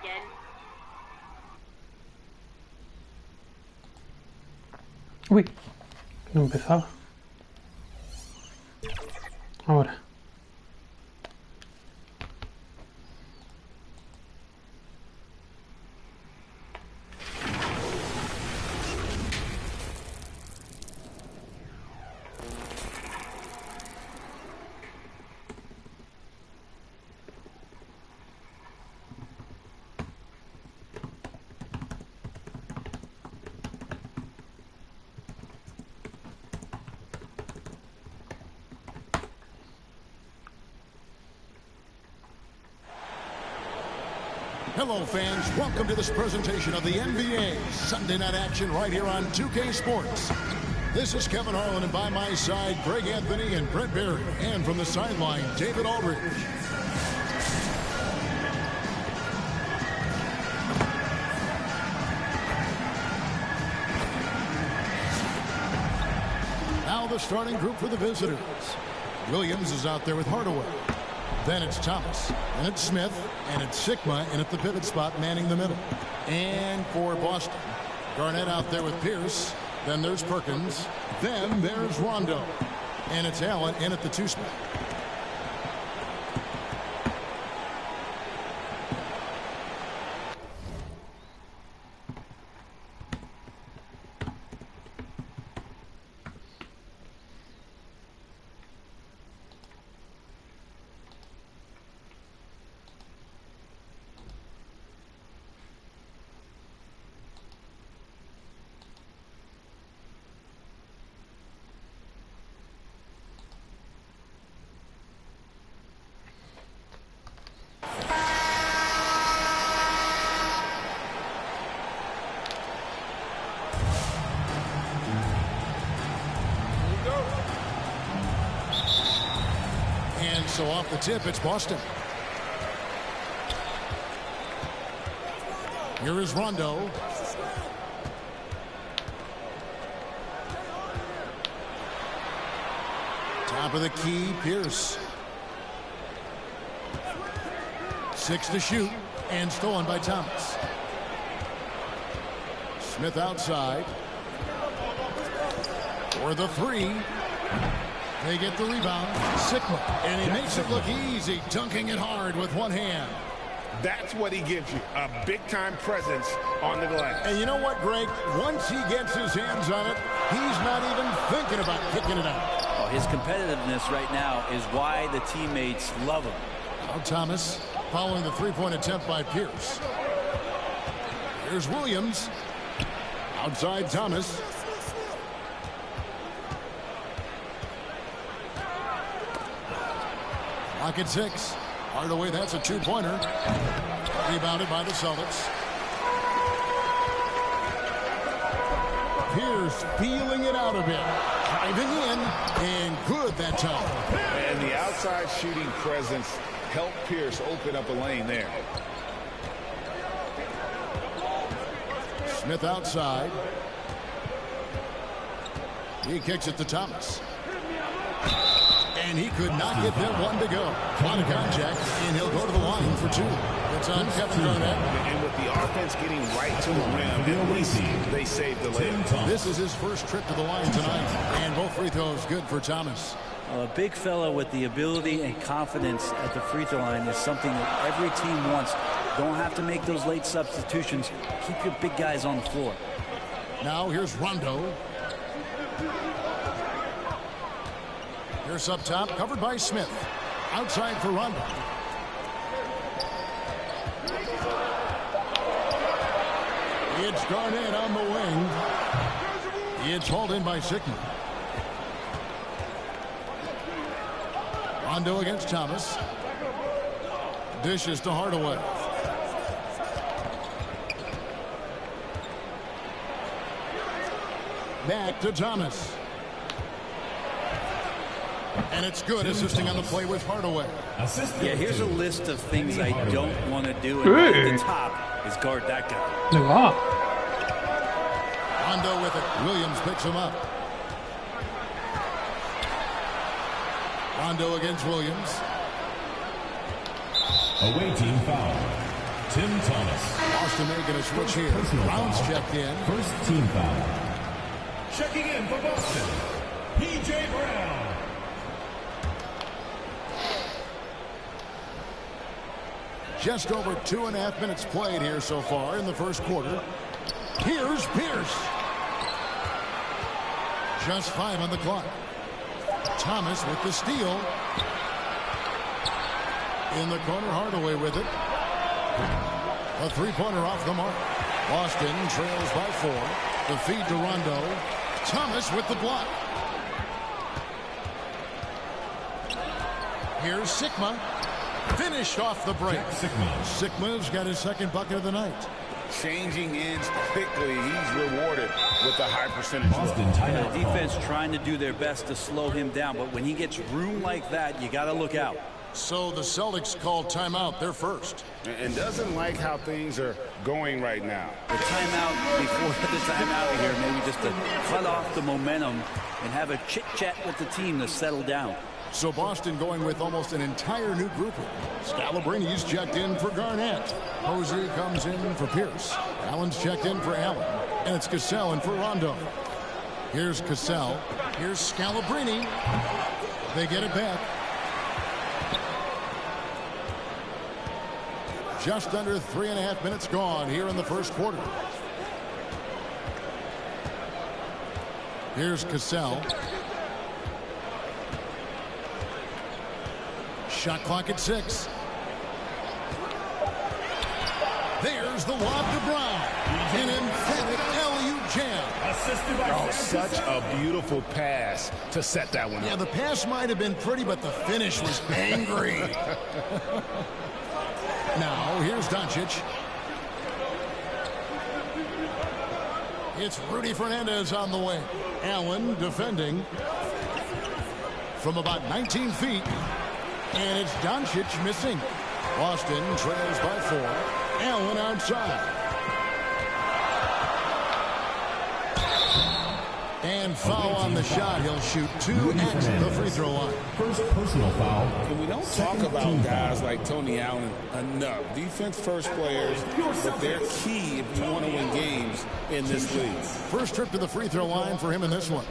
again. Uy, no empezaba. Ahora. Hello, fans. Welcome to this presentation of the NBA Sunday Night Action right here on 2K Sports. This is Kevin Harlan, and by my side, Greg Anthony and Brent Barry. And from the sideline, David Aldridge. Now the starting group for the visitors. Williams is out there with Hardaway. Then it's Thomas, and it's Smith, and it's Sikma, and at the pivot spot, manning the middle. And for Boston, Garnett out there with Pierce. Then there's Perkins. Then there's Rondo. And it's Allen in at the 2 spot. So off the tip, it's Boston. Here is Rondo. Top of the key, Pierce. 6 to shoot, and stolen by Thomas. Smith outside. For the 3. They get the rebound. Sikma. And he makes it look easy, dunking it hard with one hand. That's what he gives you, a big-time presence on the glass. And you know what, Greg? Once he gets his hands on it, he's not even thinking about kicking it out. Oh, his competitiveness right now is why the teammates love him. Now Thomas following the three-point attempt by Pierce. Here's Williams. Outside Thomas. Clock at 6. Hardaway, that's a 2-pointer. Rebounded by the Celtics. Pierce feeling it out a bit. Driving in, and good that time. And the outside shooting presence helped Pierce open up a lane there. Smith outside. He kicks it to Thomas. And he could not get that one to go. On contact, and he'll go to the line for 2. It's on Kevin Garnett. And with the offense getting right to the rim, at least they saved the layup. This is his first trip to the line tonight, and both free throws good for Thomas. A big fella with the ability and confidence at the free throw line is something that every team wants. Don't have to make those late substitutions. Keep your big guys on the floor. Now here's Rondo. Pierce up top, covered by Smith. Outside for Rondo. It's Garnett on the wing. It's hauled in by Sikma. Rondo against Thomas. Dishes to Hardaway. Back to Thomas. And it's good, assisting on the play with Hardaway. Yeah, here's a list of things I don't want to do, and right at the top is guard that guy. Le va. Rondo with it. Williams picks him up. Rondo against Williams. Away team foul. Tim Thomas. Boston making a switch here. Brown's checked in. First team foul. Checking in for Boston, P.J. Brown. Just over 2.5 minutes played here so far in the first quarter. Here's Pierce. Just 5 on the clock. Thomas with the steal. In the corner, Hardaway with it. A three-pointer off the mark. Boston trails by 4. The feed to Rondo. Thomas with the block. Here's Sikma. Finished off the break. Sikma's got his second bucket of the night. Changing ends quickly. He's rewarded with a high percentage. Boston timeout. The defense trying to do their best to slow him down, but when he gets room like that, you got to look out. So the Celtics call timeout. They're first. And doesn't like how things are going right now. The timeout before the timeout here, maybe just to cut off the momentum and have a chit-chat with the team to settle down. So Boston going with almost an entire new grouping. Scalabrini's checked in for Garnett. Posey comes in for Pierce. Allen's checked in for Allen. And it's Cassell in for Rondo. Here's Cassell. Here's Scalabrini. They get it back. Just under 3.5 minutes gone here in the first quarter. Here's Cassell. Shot clock at 6. There's the lob to Brown. An emphatic LU jam. Assisted by Oh, such a beautiful pass to set that one Yeah, up. the pass might have been pretty, but the finish was angry. Now, here's Doncic. It's Rudy Fernandez on the way. Allen defending from about 19 feet. And it's Doncic missing. Boston trails by 4. Allen outside. And foul on the shot. He'll shoot 2 at the free throw line. First personal foul. And we don't talk about guys like Tony Allen enough. Defense first players, but they're key if you want to win games in this league. First trip to the free throw line for him in this one.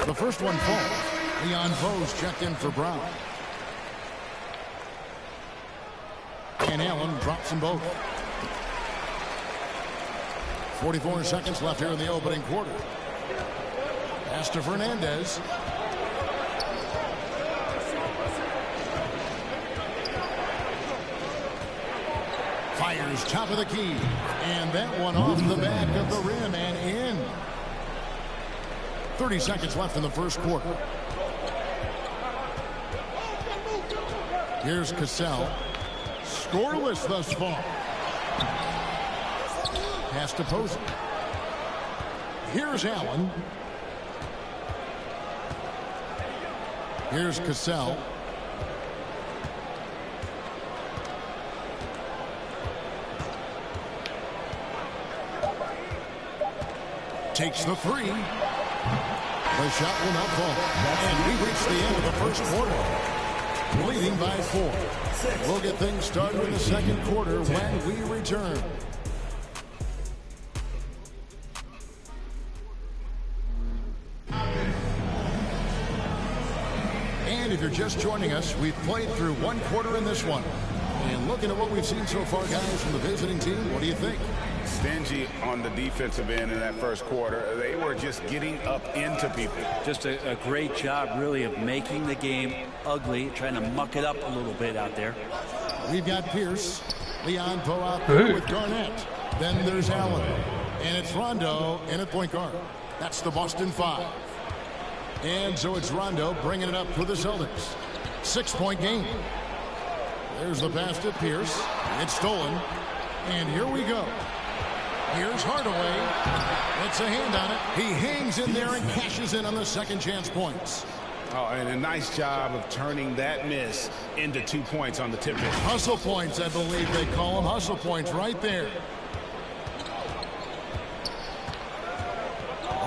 The first one falls. Leon Vose checked in for Brown. And Allen drops them both. 44 seconds left here in the opening quarter. Pass to Fernandez. Fires top of the key. And that one off the back of the rim and in. 30 seconds left in the first quarter. Here's Cassell. Scoreless thus far. Pass to Posey. Here's Allen. Here's Cassell. Takes the 3. The shot will not fall. And we reach the end of the first quarter. Leading by 4. We'll get things started in the second quarter when we return. And if you're just joining us, we've played through one quarter in this one. And looking at what we've seen so far, guys, from the visiting team, what do you think? Stingy on the defensive end in that first quarter. They were just getting up into people. Just a great job, really, of making the game ugly, trying to muck it up a little bit out there. We've got Pierce. Leon Poe out there with Garnett. Then there's Allen. And it's Rondo in at point guard. That's the Boston 5. And so it's Rondo bringing it up for the Celtics. 6-point game. There's the pass to Pierce. It's stolen. And here we go. Here's Hardaway. It's a hand on it. He hangs in there and cashes in on the second chance points. Oh, and a nice job of turning that miss into 2 points on the tip in. Hustle points, I believe they call them. Hustle points right there.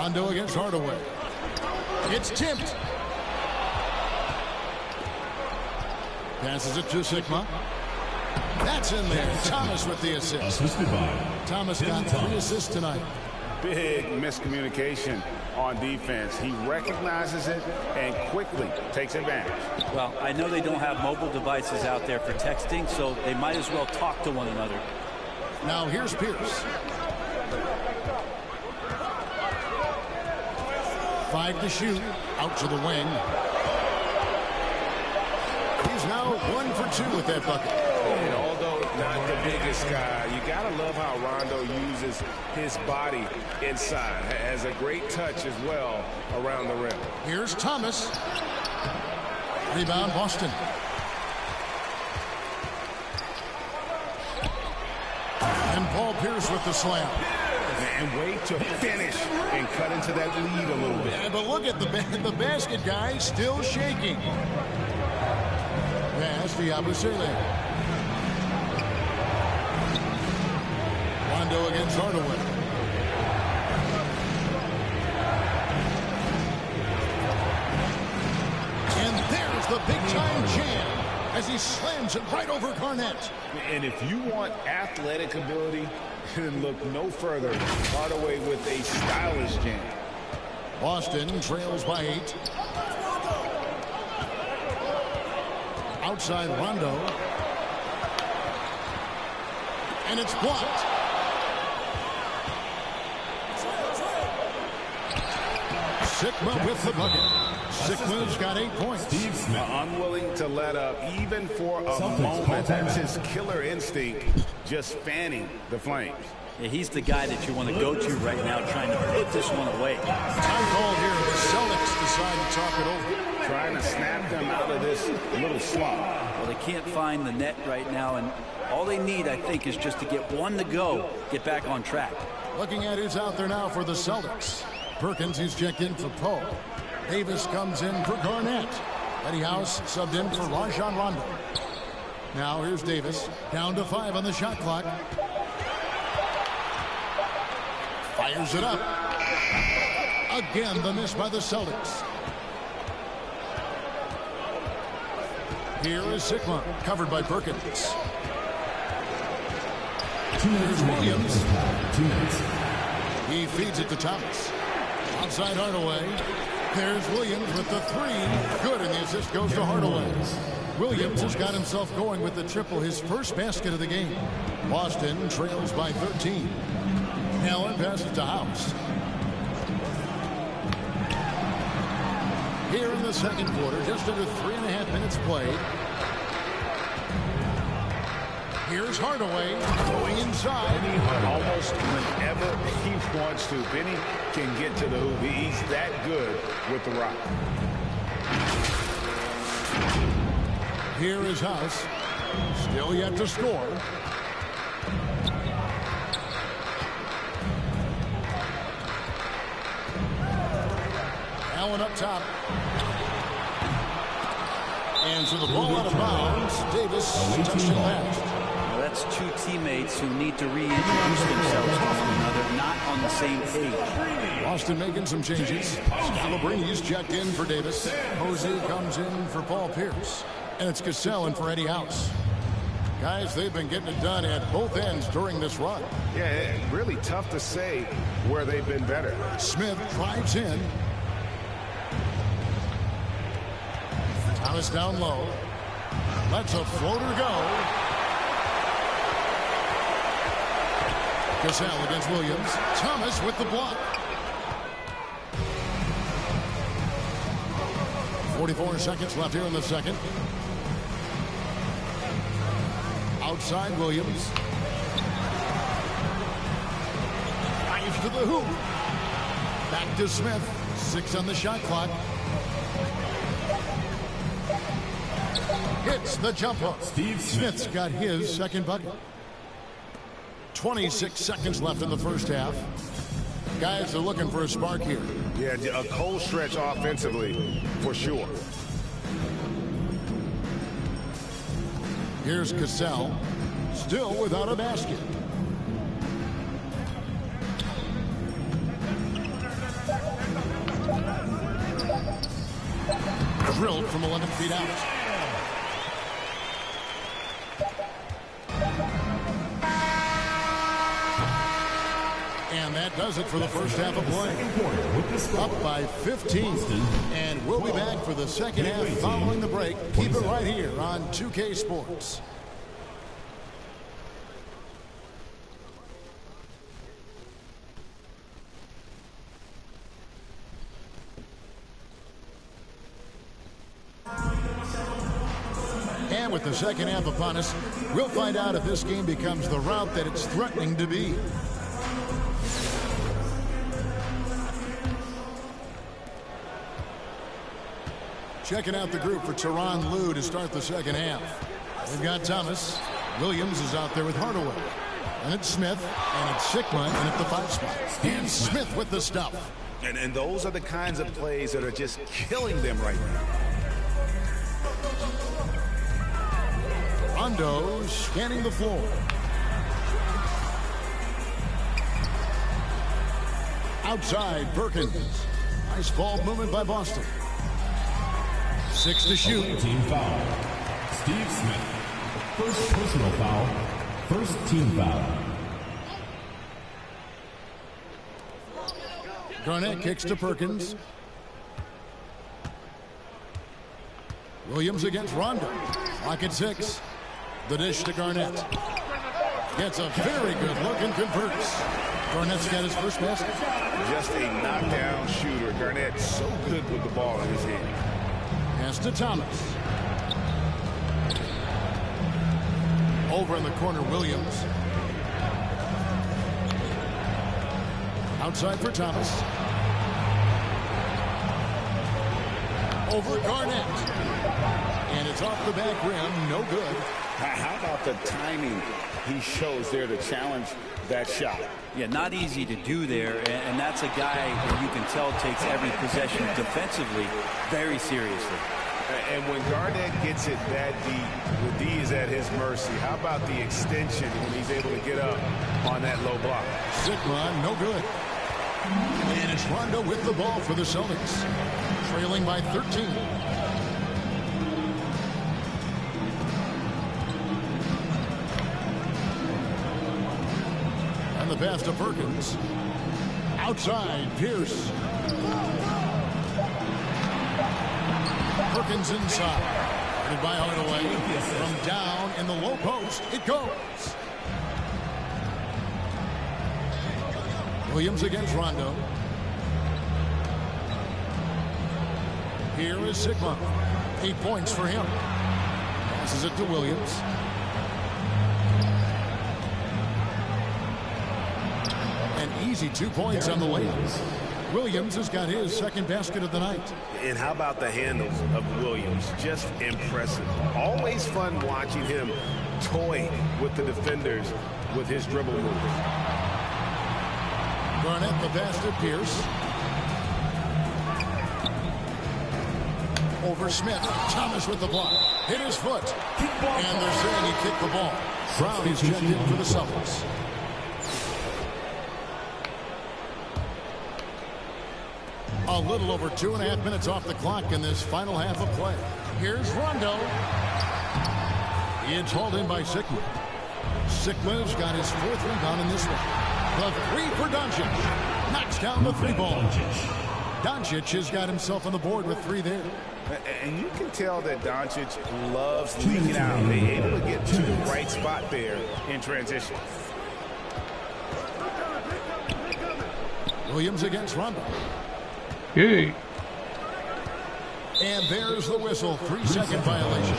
Rondo against Hardaway. It's tipped. Passes it to Sikma. That's in there. Thomas with the assist. Thomas got 3 assists tonight. Big miscommunication on defense. He recognizes it and quickly takes advantage. Well, I know they don't have mobile devices out there for texting, so they might as well talk to one another. Now here's Pierce. 5 to shoot. Out to the wing. He's now 1 for 2 with that bucket. And although not the biggest guy, you gotta love how Rondo uses his body inside. Has a great touch as well around the rim. Here's Thomas. Rebound Boston. And Paul Pierce with the slam. And wait to finish and cut into that lead a little bit. Yeah, but look at the basket guy still shaking. Pass to Yabusele. Rondo against Hardaway. And there's the big-time jam as he slams it right over Garnett. And if you want athletic ability, then look no further. Hardaway with a stylish jam. Boston trails by 8. Outside Rondo. And it's blocked. Sikma with the bucket. Sikma's got 8 points. Unwilling to let up even for a moment. That's his killer instinct, just fanning the flames. Yeah, he's the guy that you want to go to right now, trying to put this one away. Time call here. The Celtics decide to talk it over. Trying to snap them out of this little slump. Well, they can't find the net right now, and all they need, I think, is just to get one to go, get back on track. Looking at who's out there now for the Celtics. Perkins, who's checked in for Poe. Davis comes in for Garnett. Eddie House subbed in for Rajon Rondo. Now here's Davis. Down to 5 on the shot clock. Fires it up. Again, the miss by the Celtics. Here is Sikma, covered by Perkins. Here's Williams. He feeds it to Thomas. Outside Hardaway. There's Williams with the 3. Good, and the assist goes to Hardaway. Williams has got himself going with the triple, his first basket of the game. Boston trails by 13. Allen passes to House. Here in the second quarter, just under 3.5 minutes played. Here's Hardaway going inside. Almost whenever he wants to. Benny can get to the hoop. He's that good with the rock. Here is House. Still yet to score. Allen up top. And so the ball out of bounds. Davis touched it last. Well, that's 2 teammates who need to reintroduce themselves to one another, not on the same page. Boston making some changes. Scalabrini's checked in for Davis. Posey comes in for Paul Pierce. And it's Cassell in for Eddie House. Guys, they've been getting it done at both ends during this run. Yeah, really tough to say where they've been better. Smith drives in. Thomas down low. Lets a floater go. Cassell against Williams. Thomas with the block. 44 seconds left here in the second. Outside Williams. Drives to the hoop. Back to Smith. 6 on the shot clock. Hits the jump hook. Smith's got his second bucket. 26 seconds left in the first half. Guys are looking for a spark here. Yeah, a cold stretch offensively for sure. Here's Cassell, still without a basket. drilled from 11 feet out. And that does it for the first half of play. Up by 15. And we'll be back for the second half following the break. Keep it right here on 2K Sports. And with the second half upon us, we'll find out if this game becomes the route that it's threatening to be. Checking out the group for Deron Lou to start the second half. We've got Thomas. Williams is out there with Hardaway. And it's Smith. And it's Sikma in at the 5 spot. And Smith with the stuff. And those are the kinds of plays that are just killing them right now. Rondo scanning the floor. Outside, Perkins. Nice ball movement by Boston. 6 to shoot. Team foul. Steve Smith. First personal foul. First team foul. Garnett kicks to Perkins. Williams against Rondo. Lock at 6. The dish to Garnett. Gets a very good look and converts. Garnett's got his first basket. Just a knockdown shooter. Garnett so good with the ball in his hand. Pass to Thomas. Over in the corner, Williams. Outside for Thomas. Over Garnett. And it's off the back rim. No good. How about the timing he shows there to challenge that shot? Yeah, not easy to do there, and that's a guy that you can tell takes every possession defensively very seriously. And when Garnett gets it that deep, the D is at his mercy. How about the extension when he's able to get up on that low block? Sikma, no good. And it's Rondo with the ball for the Celtics. Trailing by 13. And the pass to Perkins. Outside, Pierce. Perkins inside. Goodbye Hardaway. From down in the low post, it goes. Williams against Rondo. Here is Sikma. 8 points for him. Passes it to Williams. An easy 2 points on the layup. Williams has got his second basket of the night. And how about the handles of Williams? Just impressive. Always fun watching him toy with the defenders with his dribble moves. Garnett the pass to Pierce. Over Smith. Thomas with the block. Hit his foot. And they're saying he kicked the ball. Brown is checked in for the Celtics. A little over 2.5 minutes off the clock in this final half of play. Here's Rondo. It's hauled in by Sikma. Sikma's got his 4th rebound in this one. The 3 for Doncic. Knocks down the 3 ball. Doncic has got himself on the board with 3 there. And you can tell that Doncic loves leaking out. They're able to get to the right spot there in transition. Williams against Rondo. Yay. And there's the whistle. 3-second violation.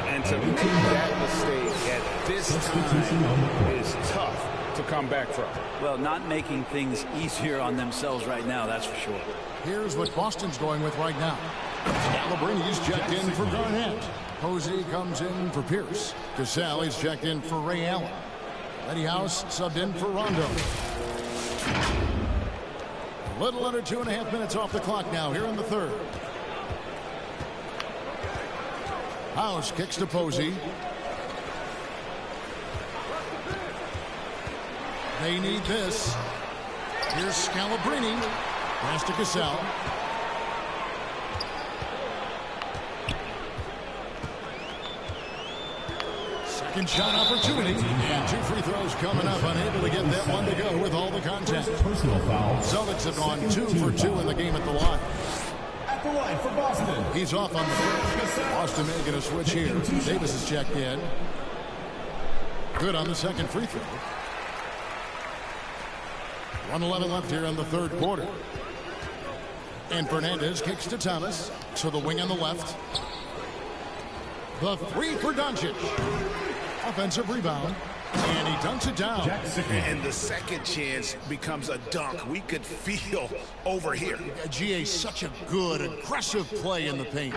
And to make that mistake at this time is tough to come back from. Well, not making things easier on themselves right now, that's for sure. Here's what Boston's going with right now. Scalabrini's checked in for Garnett. Posey comes in for Pierce. Cassell is checked in for Ray Allen. Eddie House subbed in for Rondo. A little under 2.5 minutes off the clock now here in the 3rd. House kicks to Posey. They need this. Here's Scalabrini. Pass to Cassell. Second shot opportunity. And 2 free throws coming up. Unable to get that one to go with all the contact. Personal foul. Celtics have gone 2 for 2 in the game at the line. At the line for Boston. He's off on the first. Boston making a switch here. Davis is checked in. Good on the second free throw. 1:11 left here in the third quarter. And Fernandez kicks to Thomas. To the wing on the left. The 3 for Doncic. Offensive rebound. And he dunks it down. And the second chance becomes a dunk. We could feel over here. GA, such a good, aggressive play in the paint.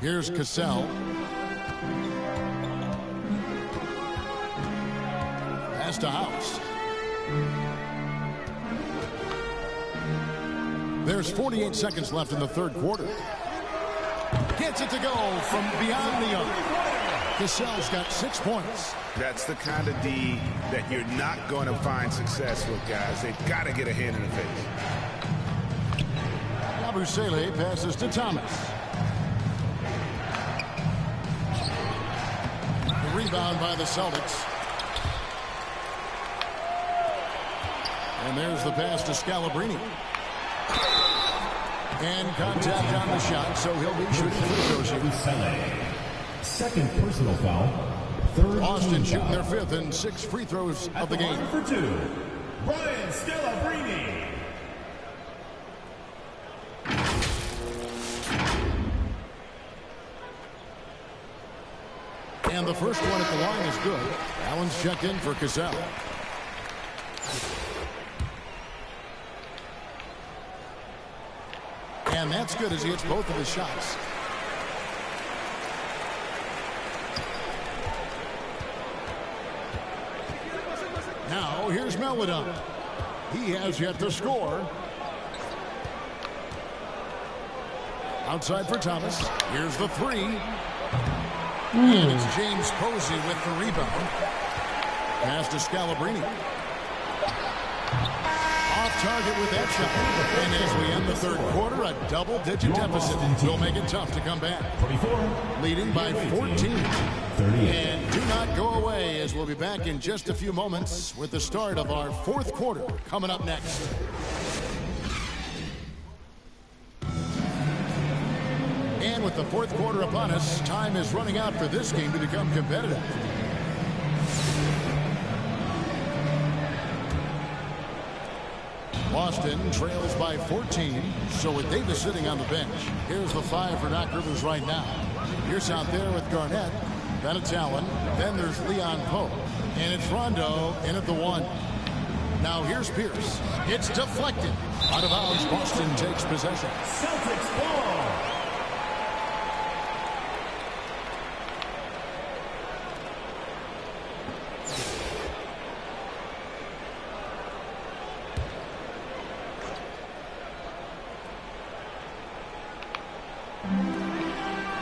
Here's Cassell. Pass to House. There's 48 seconds left in the third quarter. Gets it to go from beyond the arc. Cassell's got 6 points. That's the kind of D that you're not going to find success with, guys. They've got to get a hand in the face. Yabusele passes to Thomas. The rebound by the Celtics. And there's the pass to Scalabrine. And contact on the shot, so he'll be shooting free throws here. Second personal foul. Third Boston shooting their 5th and 6 free throws of the game. For 2. Brian Scalabrine. And the first one at the line is good. Allen's checked in for Cassell. And that's good as he hits both of his shots. Now here's Melodon. He has yet to score. Outside for Thomas. Here's the 3. And it's James Posey with the rebound. Pass to Scalabrine. Off target with that shot. And as we end the third quarter, a double-digit deficit will make it tough to come back. 24. Leading by 14. 38. And do not go away, as we'll be back in just a few moments with the start of our fourth quarter coming up next. And with the fourth quarter upon us, time is running out for this game to become competitive. Boston trails by 14, so with Davis sitting on the bench, here's the 5 for Doc Rivers right now. Pierce out there with Garnett, then it's Allen, then there's Leon Pope, and it's Rondo in at the 1. Now here's Pierce. It's deflected. Out of bounds, Boston takes possession. Celtics ball.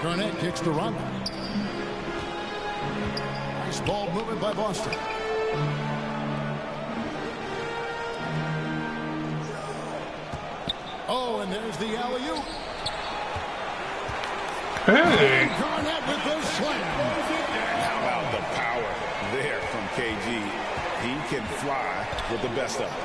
Garnett kicks to Rondo. Nice ball movement by Boston. Oh, and there's the alley-oop. Hey! Garnett with the slam. How about the power there from KG? He can fly with the best of them.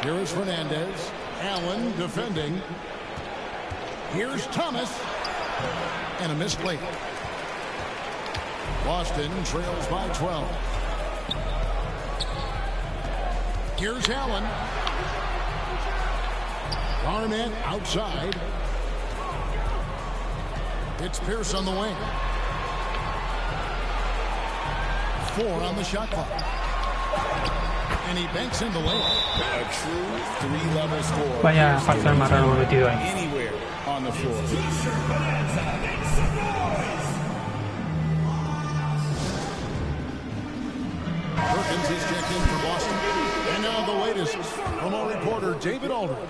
Here is Fernandez. Allen defending. Here's Thomas. And a missed layup. Boston trails by 12. Here's Allen. Garnett outside. It's Pierce on the wing. 4 on the shot clock. And he banks in the layup. A true 3-level score. Vaya a falta más raro metido ahí. Anywhere on the floor. Perkins is checked in for Boston. And now the latest from our reporter, David Aldridge.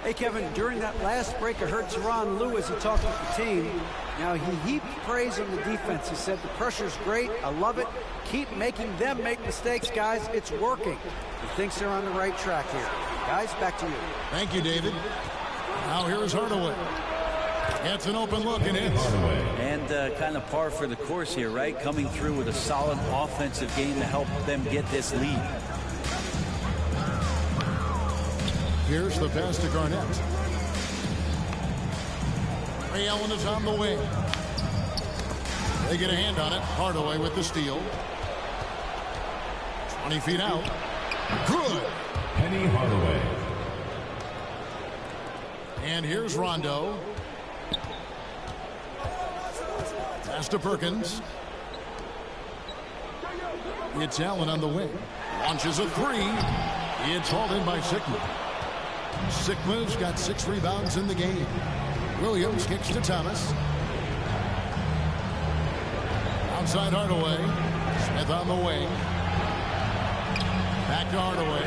Hey, Kevin, during that last break, I heard Teron Lewis, he talked with the team. Now, he heaped praise on the defense. He said, the pressure's great. I love it. Keep making them make mistakes, guys. It's working. He thinks they're on the right track here. Guys, back to you. Thank you, David. Now here's Hardaway. Gets an open look and hits. And kind of par for the course here, right? Coming through with a solid offensive game to help them get this lead. Here's the pass to Garnett. Ray Allen is on the wing. They get a hand on it. Hardaway with the steal. 20 feet out. Good. Penny Hardaway. And here's Rondo. Pass to Perkins. It's Allen on the wing. Launches a three. It's hauled in by Sikma. Sikma's got 6 rebounds in the game. Williams kicks to Thomas. Outside Hardaway. Smith on the wing. Back to Hardaway.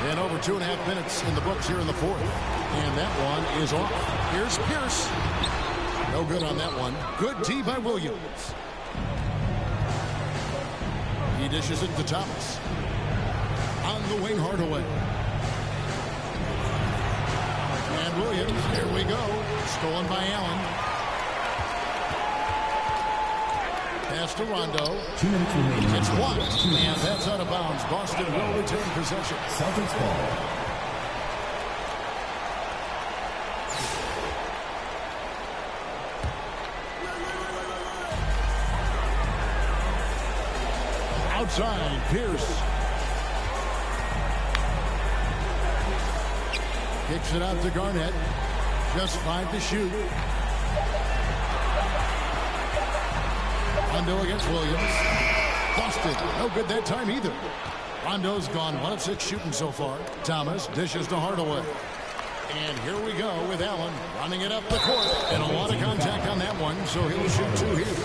And over 2.5 minutes in the books here in the fourth. And that one is off. Here's Pierce. No good on that one. Good D by Williams. He dishes it to Thomas. On the wing, Hardaway. And Williams, here we go. Stolen by Allen. Pass to Rondo. 2 minutes remaining. It's blocked, and that's out of bounds. Boston will retain possession. Celtics ball. Outside, Pierce. Kicks it out to Garnett. Just 5 to shoot. Rondo against Williams. Busted. No good that time either. Rondo's gone 1 of 6 shooting so far. Thomas dishes to Hardaway. And here we go with Allen running it up the court. And a lot of contact on that one, so he'll shoot 2 here.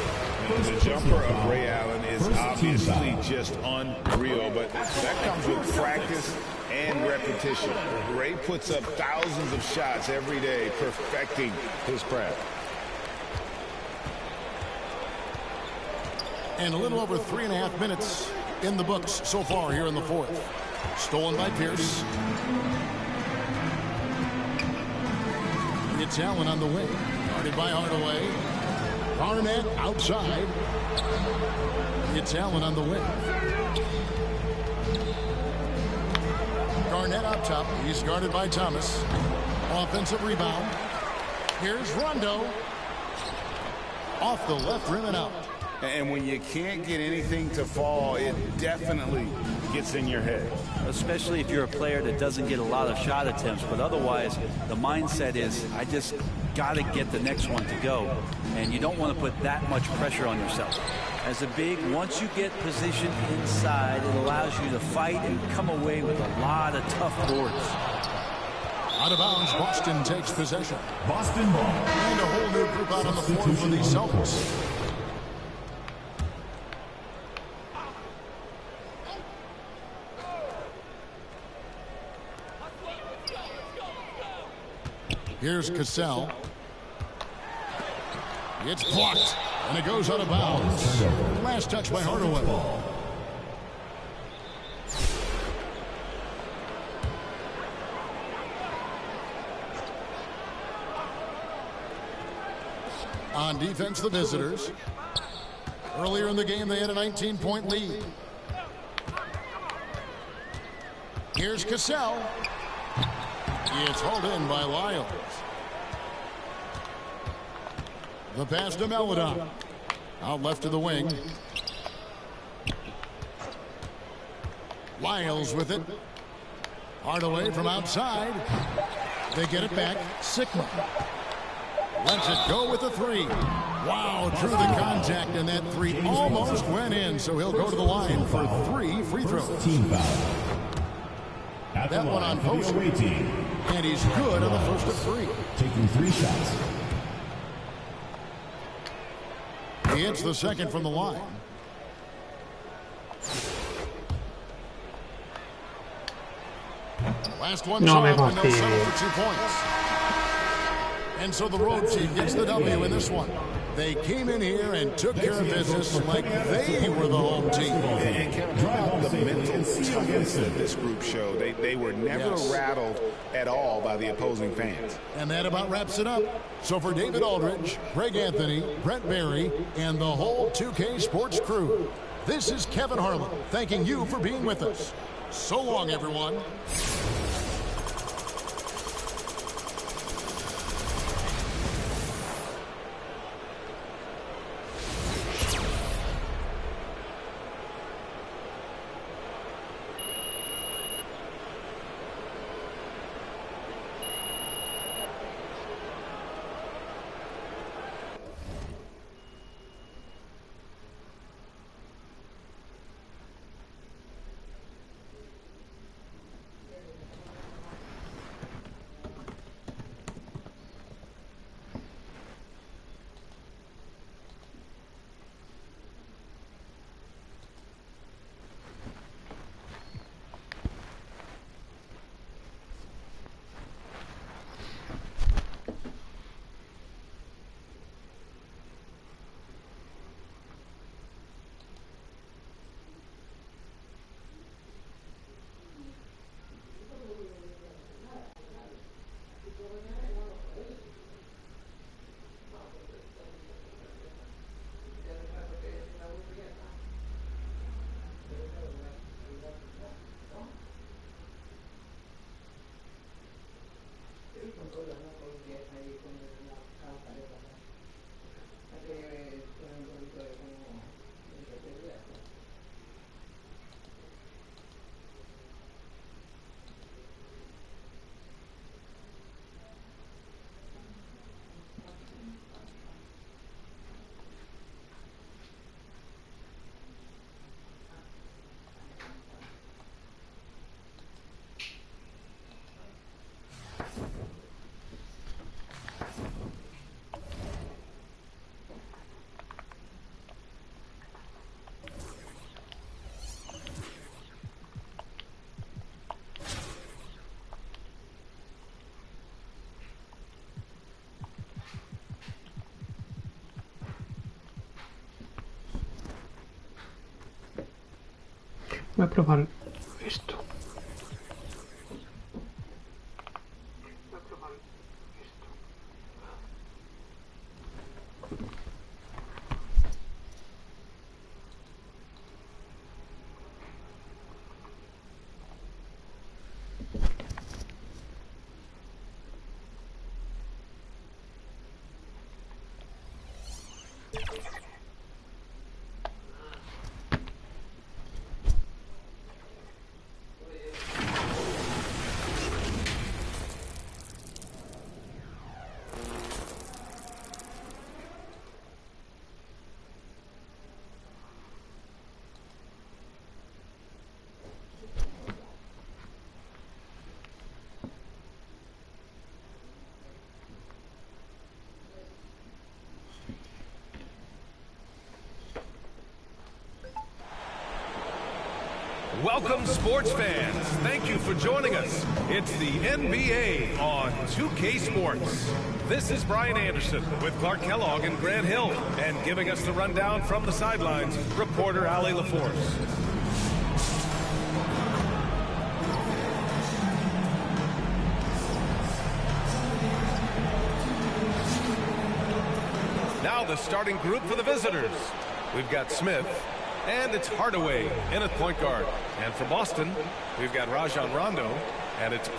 The jumper of Ray Allen is obviously just unreal, but that comes with practice and repetition. Ray puts up thousands of shots every day, perfecting his craft. And a little over 3.5 minutes in the books so far here in the fourth. Stolen by Pierce. It's Allen on the wing. Guarded by Hardaway. Garnett outside. It's Allen on the wing. Garnett up top. He's guarded by Thomas. Offensive rebound. Here's Rondo. Off the left rim and out. And when you can't get anything to fall, it definitely gets in your head. Especially if you're a player that doesn't get a lot of shot attempts, but otherwise the mindset is, I just got to get the next one to go. And you don't want to put that much pressure on yourself. As a big, once you get positioned inside, it allows you to fight and come away with a lot of tough boards. Out of bounds, Boston takes possession. Boston ball. And a whole new group out on the floor for the Celtics. Here's Cassell. It's blocked, and it goes out of bounds. Last touch by Hardaway. On defense, the visitors. Earlier in the game, they had a 19-point lead. Here's Cassell. It's hauled in by Lyles. The pass to Melodon. Out left to the wing. Lyles with it. Hardaway from outside. They get it back. Sikma lets it go with the 3. Wow, through the contact, and that 3 almost went in, so he'll go to the line for 3 free throws. Team foul. That one on post. And he's good on the first of 3. Taking 3 shots. He hits the second from the line. Last one's No me off, and they'll fastidio. settle for 2 points. And so the road team gets the W in this one. They came in here and took care of business like they were the home team. And Kevin, the mental toughness that this group showed. They were never rattled at all by the opposing fans. And that about wraps it up. So for David Aldridge, Greg Anthony, Brent Barry, and the whole 2K Sports crew, this is Kevin Harlan thanking you for being with us. So long, everyone. Voy a probar esto. Welcome, sports fans. Thank you for joining us. It's the NBA on 2K Sports. This is Brian Anderson with Clark Kellogg and Grant Hill. And giving us the rundown from the sidelines, reporter Allie LaForce. Now the starting group for the visitors. We've got Smith. And it's Hardaway in at point guard. And for Boston, we've got Rajon Rondo. And it's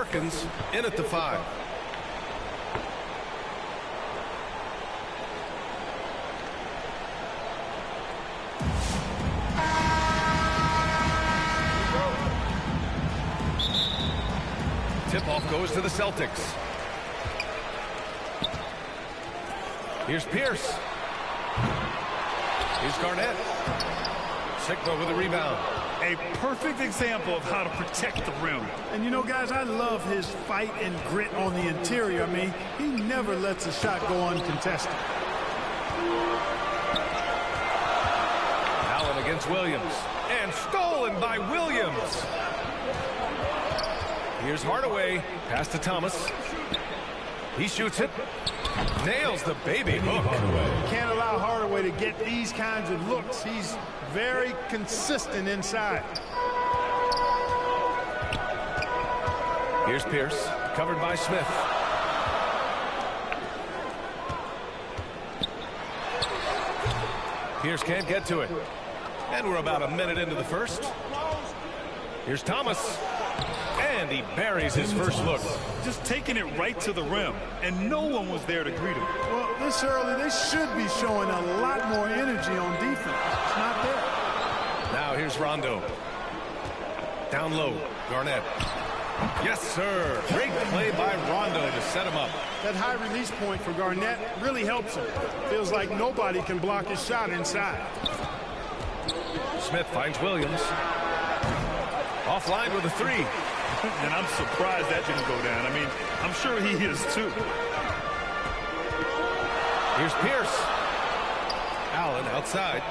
Perkins in at the 5. Tip-off goes to the Celtics. Here's Pierce. Here's Garnett. Sikma with a rebound. A perfect example of how to protect the rim. And you know, guys, I love his fight and grit on the interior. I mean, he never lets a shot go uncontested. Allen against Williams. And stolen by Williams. Here's Hardaway. Pass to Thomas. He shoots it. Nails the baby hook. You can't allow Hardaway to get these kinds of looks. He's very consistent inside. Here's Pierce, covered by Smith. Pierce can't get to it. And we're about a minute into the first. Here's Thomas. And he buries his first look. Just taking it right to the rim, and no one was there to greet him. Well, this early, they should be showing a lot more energy on defense. It's not there. Now here's Rondo. Down low, Garnett. Yes, sir. Great play by Rondo to set him up. That high release point for Garnett really helps him. Feels like nobody can block his shot inside. Smith finds Williams. Offline with a 3. And I'm surprised that didn't go down. I mean, I'm sure he is too. Here's Pierce. Allen outside.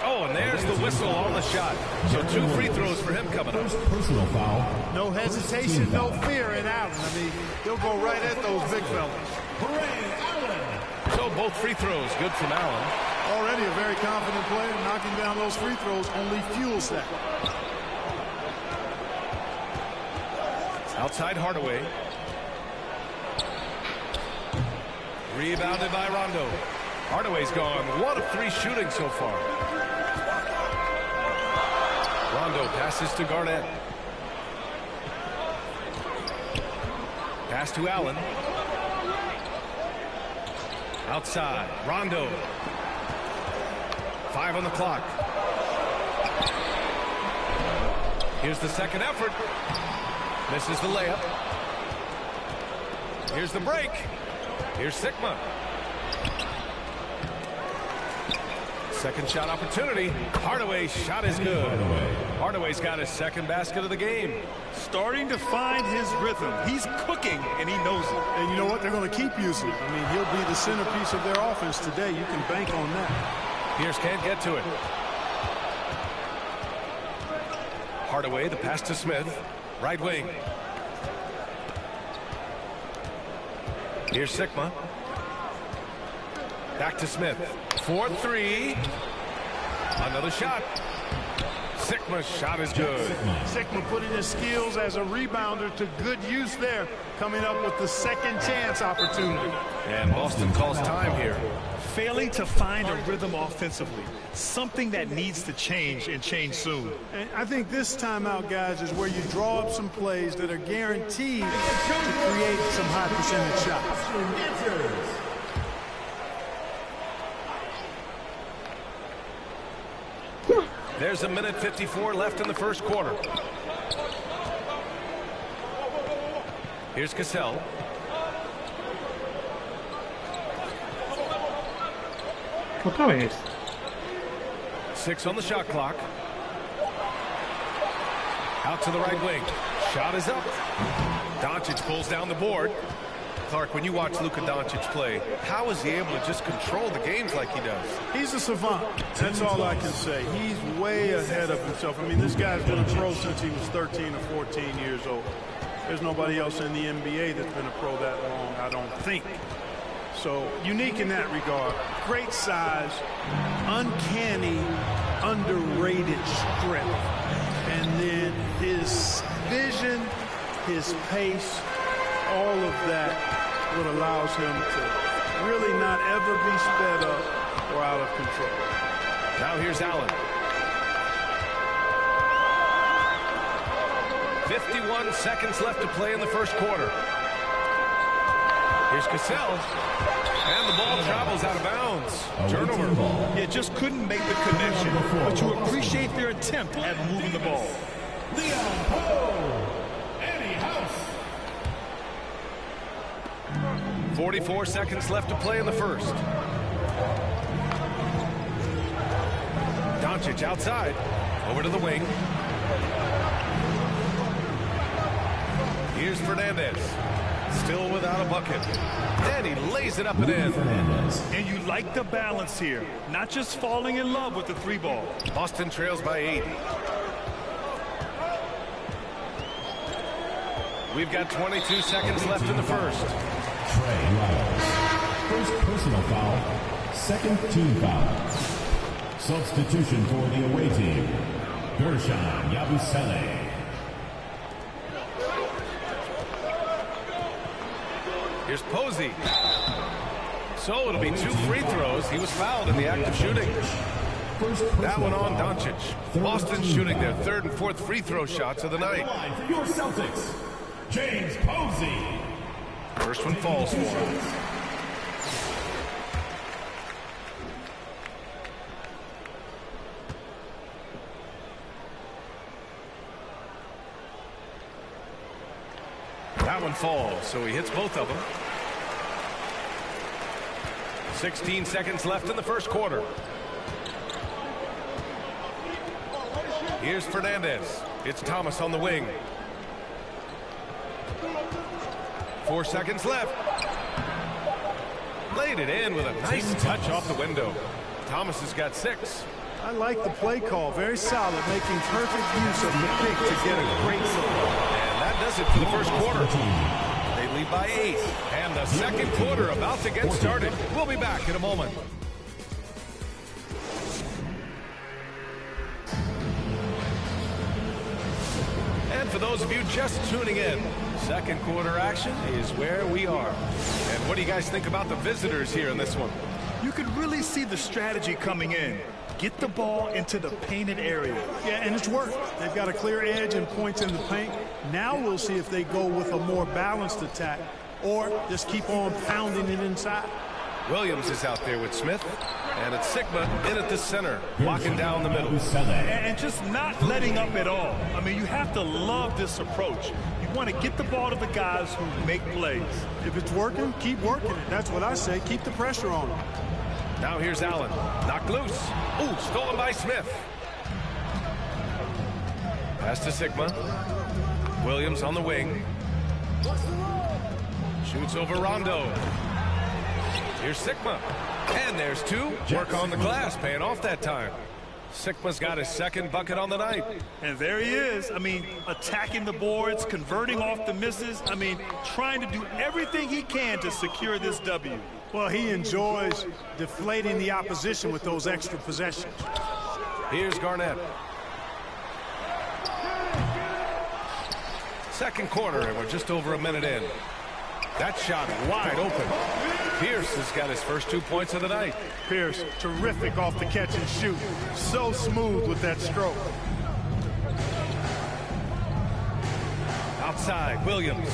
Oh, and there's the whistle on the shot. So 2 free throws for him coming up. Personal foul. No hesitation, no fear in Allen. I mean, he'll go right at those big fellas. So both free throws good from Allen. Already a very confident player. Knocking down those free throws only fuels that. Outside Hardaway. Rebounded by Rondo. Hardaway's gone 1 of 3 shooting so far. Rondo passes to Garnett. Pass to Allen. Outside, Rondo. 5 on the clock. Here's the second effort. Misses the layup. Here's the break. Here's Sikma. Second shot opportunity. Hardaway's shot is good. Hardaway's got his second basket of the game. Starting to find his rhythm. He's cooking, and he knows it. And you know what? They're going to keep using him. I mean, he'll be the centerpiece of their offense today. You can bank on that. Pierce can't get to it. Hardaway, the pass to Smith. Right wing. Here's Sikma. Back to Smith. 4-3. Another shot. Sikma's shot is good. Sikma putting his skills as a rebounder to good use there, coming up with the second chance opportunity. And Boston calls time here. Failing to find a rhythm offensively. Something that needs to change, and change soon. And I think this timeout, guys, is where you draw up some plays that are guaranteed to create some high percentage shots. There's a minute 54 left in the first quarter. Here's Cassell. Otra vez. 6 on the shot clock. Out to the right wing. Shot is up. Doncic pulls down the board. Clark, when you watch Luka Doncic play, how is he able to just control the games like he does? He's a savant. That's all I can say. He's way ahead of himself. I mean, this guy's been a pro since he was 13 or 14 years old. There's nobody else in the NBA that's been a pro that long, I don't think. So, unique in that regard. Great size, uncanny, underrated strength. And then his vision, his pace, all of that what allows him to really not ever be sped up or out of control. Now here's Allen. 51 seconds left to play in the first quarter. Here's Cassell. And the ball travels out of bounds. Turnover. Yeah, just couldn't make the connection. But you appreciate their attempt at moving the ball. 44 seconds left to play in the first. Doncic outside. Over to the wing. Here's Fernandez. Still without a bucket. And he lays it up and in. And you like the balance here. Not just falling in love with the three ball. Boston trails by 8. We've got 22 seconds left in the first. Trey Lyles. First personal foul. Second team foul. Substitution for the away team. Gershon Yabusele. Here's Posey. So it'll be 2 free throws. He was fouled in the act of shooting. That one on Doncic. Boston shooting their 3rd and 4th free throw shots of the night. For your Celtics, James Posey. First one falls for him. That one falls, so he hits both of them. 16 seconds left in the first quarter. Here's Fernandez. It's Thomas on the wing. 4 seconds left. Laid it in with a nice touch off the window. Thomas has got 6. I like the play call. Very solid, making perfect use of the pick to get a great look. And that does it for the first quarter. They lead by 8. And the second quarter about to get started. We'll be back in a moment. And for those of you just tuning in, second quarter action is where we are. And what do you guys think about the visitors here in this one? You could really see the strategy coming in. Get the ball into the painted area. Yeah, and it's worked. They've got a clear edge and points in the paint. Now we'll see if they go with a more balanced attack or just keep on pounding it inside. Williams is out there with Smith, and it's Sikma in at the center, locking down the middle. And just not letting up at all. I mean, you have to love this approach. You want to get the ball to the guys who make plays. If it's working, keep working it. That's what I say. Keep the pressure on them. Now here's Allen. Knocked loose. Ooh, stolen by Smith. Pass to Sikma. Williams on the wing. Shoots over Rondo. Here's Sikma. And there's 2. Work on the glass, paying off that time. Sikma's got his 2nd bucket on the night. And there he is. I mean, attacking the boards, converting off the misses. I mean, trying to do everything he can to secure this W. Well, he enjoys deflating the opposition with those extra possessions. Here's Garnett. Second quarter, and we're just over a minute in. That shot wide open. Pierce has got his first 2 points of the night. Pierce, terrific off the catch and shoot. So smooth with that stroke. Outside, Williams.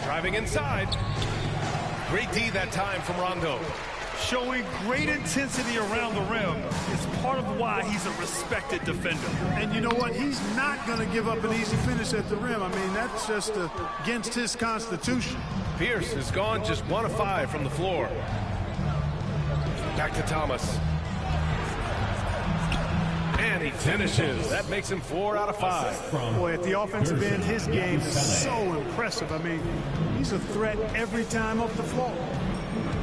Driving inside. Great D that time from Rondo. Showing great intensity around the rim is part of why he's a respected defender. And you know what? He's not going to give up an easy finish at the rim. I mean, that's just against his constitution. Pierce has gone just 1 of 5 from the floor. Back to Thomas. And he finishes. That makes him 4 out of 5. Boy, at the offensive end, his game is so impressive. I mean, he's a threat every time up the floor.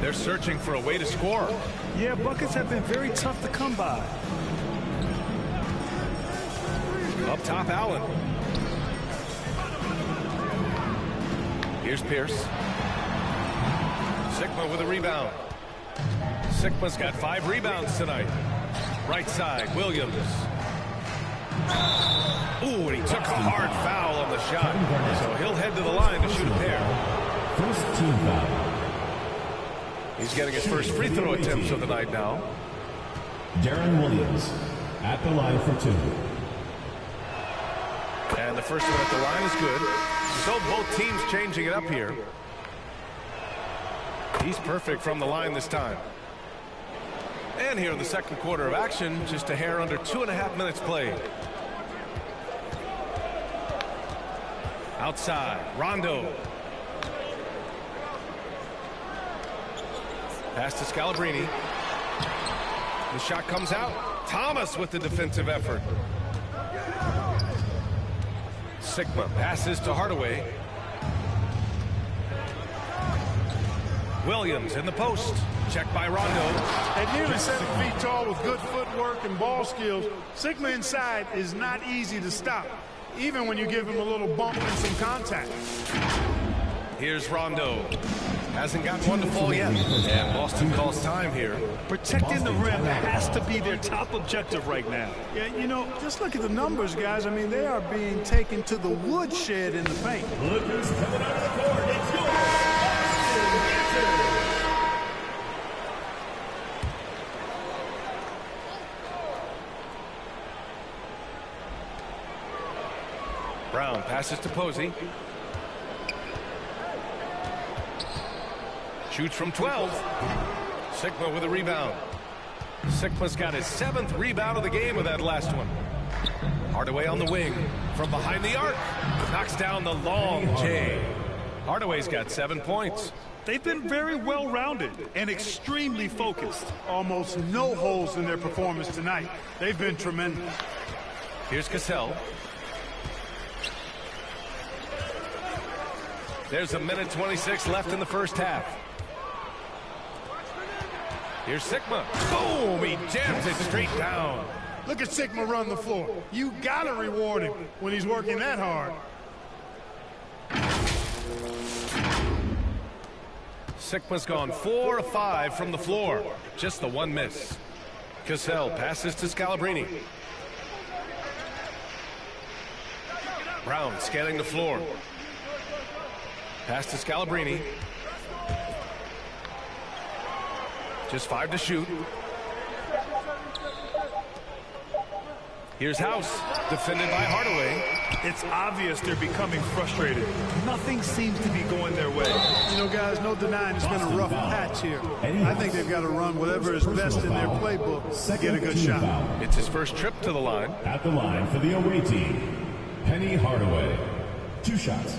They're searching for a way to score. Yeah, buckets have been very tough to come by. Up top, Allen. Here's Pierce. Sikma with a rebound. Sikma's got 5 rebounds tonight. Right side, Williams. Ooh, and he took a hard foul on the shot. So he'll head to the line to shoot a pair. First team foul. He's getting his first free throw attempts of the night now. Deron Williams. at the line for 2. And the first one at the line is good. So both teams changing it up here. He's perfect from the line this time. And here in the second quarter of action, just a hair under 2.5 minutes played. Outside, Rondo. Pass to Scalabrine. The shot comes out. Thomas with the defensive effort. Sikma passes to Hardaway. Williams in the post. Check by Rondo. At nearly 7 feet tall with good footwork and ball skills, Sikma inside is not easy to stop, even when you give him a little bump and some contact. Here's Rondo. Hasn't gotten one to fall yet. And Boston calls time here. Protecting the rim has to be their top objective right now. Yeah, you know, just look at the numbers, guys. I mean, they are being taken to the woodshed in the paint. Lookers coming out of the court. It's yours. Brown passes to Posey. Shoots from 12. Sikma with a rebound. Sikma's got his 7th rebound of the game with that last one. Hardaway on the wing. From behind the arc. Knocks down the long J. Hardaway's got 7 points. They've been very well-rounded and extremely focused. Almost no holes in their performance tonight. They've been tremendous. Here's Cassell. There's 1:26 left in the first half. Here's Sikma. Boom! He jams it straight down. Look at Sikma run the floor. You gotta reward him when he's working that hard. Sikma's gone 4 of 5 from the floor. Just the one miss. Cassell passes to Scalabrine. Brown scanning the floor. Pass to Scalabrine. Just 5 to shoot. Here's House, defended by Hardaway. It's obvious they're becoming frustrated. Nothing seems to be going their way. You know, guys, no denying it's been a rough patch here. I think they've got to run whatever is best in their playbook to get a good shot. It's his first trip to the line. At the line for the away team, Penny Hardaway. 2 shots.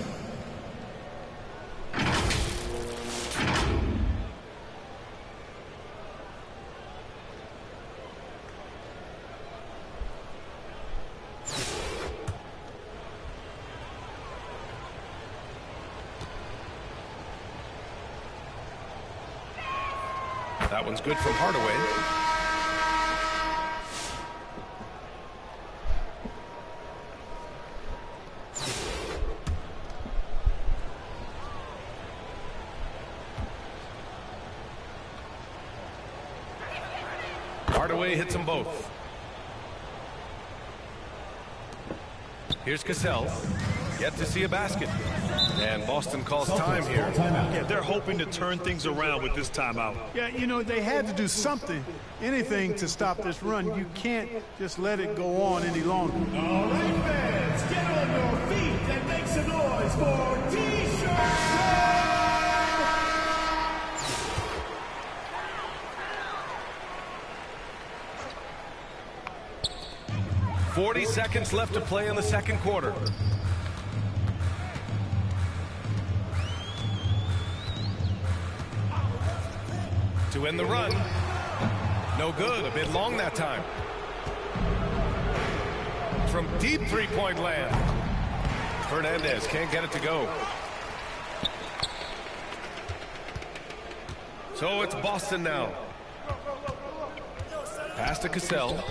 That one's good from Hardaway. Hardaway hits them both. Here's Cassell. Yet to see a basket. And Boston calls time here. Yeah, they're hoping to turn things around with this timeout. Yeah, you know, they had to do something, anything to stop this run. You can't just let it go on any longer. All right, fans, get on your feet and make some noise for T-Shirt 40 seconds left to play in the second quarter. To end the run. No good. A bit long that time. From deep three-point land. Fernandez can't get it to go. So it's Boston now. Pass to Cassell.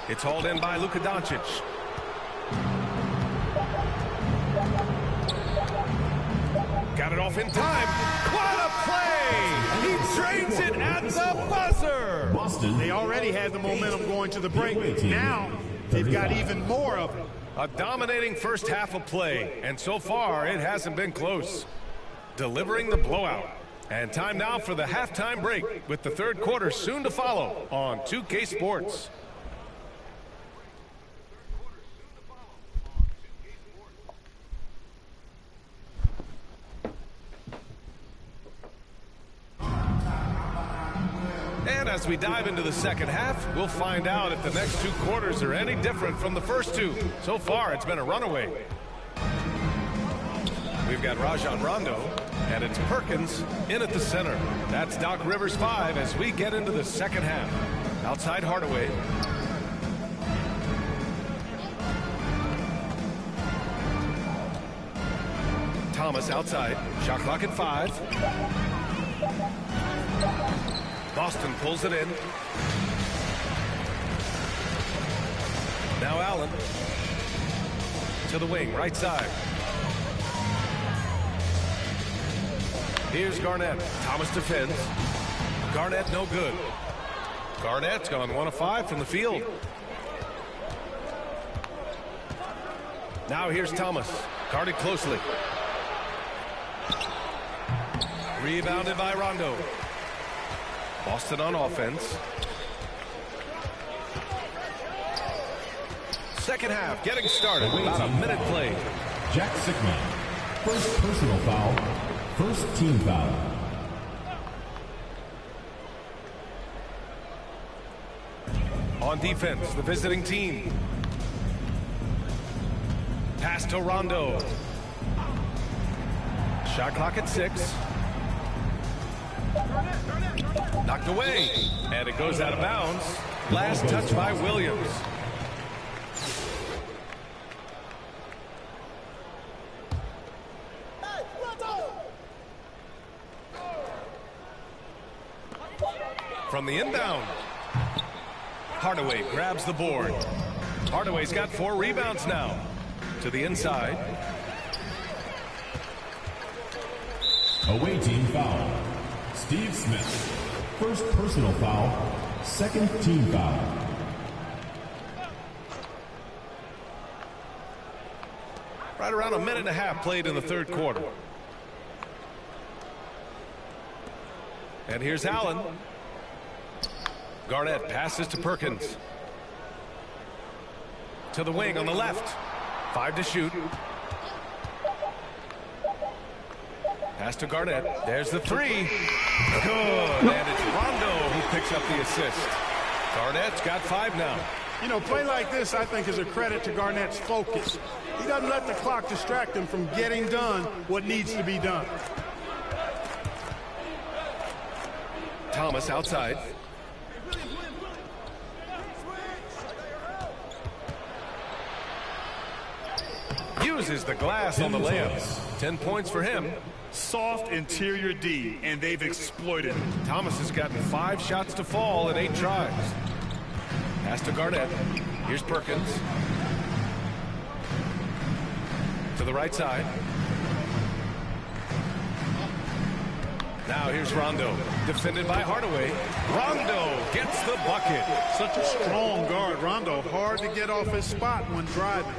It's hauled in by Luka Doncic. Got it off in time. What a play! He drains it at the buzzer. Boston. They already had the momentum going to the break. Now they've got even more of it. A dominating first half of play, and so far it hasn't been close. Delivering the blowout. And time now for the halftime break, with the third quarter soon to follow on 2K Sports. And as we dive into the second half, we'll find out if the next two quarters are any different from the first two. So far, it's been a runaway. We've got Rajon Rondo, and it's Perkins in at the center. That's Doc Rivers 5 as we get into the second half. Outside Hardaway. Thomas outside. Shot clock at 5. Boston pulls it in. Now Allen. To the wing, right side. Here's Garnett. Thomas defends. Garnett no good. Garnett's gone 1 of 5 from the field. Now here's Thomas. Guarded closely. Rebounded by Rondo. Boston on offense. Second half getting started. About a minute played. Jack Sikma. First personal foul. First team foul. On defense, the visiting team. Pass to Rondo. Shot clock at 6. Knocked away. And it goes out of bounds. Last touch by Williams. From the inbound. Hardaway grabs the board. Hardaway's got 4 rebounds now. To the inside. Away team foul. Steve Smith. First personal foul. Second team foul. Right around a minute and a half played in the third quarter. And here's Allen. Garnett passes to Perkins. To the wing on the left. 5 to shoot. Pass to Garnett. There's the 3. Good. And it's Rondo who picks up the assist. Garnett's got 5 now. You know, play like this, I think, is a credit to Garnett's focus. He doesn't let the clock distract him from getting done what needs to be done. Thomas outside. Uses the glass on the layup. 10 points for him. Soft interior D, and they've exploited it. Thomas has gotten 5 shots to fall in 8 tries. Pass to Garnett. Here's Perkins. To the right side. Now here's Rondo. Defended by Hardaway. Rondo gets the bucket. Such a strong guard. Rondo hard to get off his spot when driving.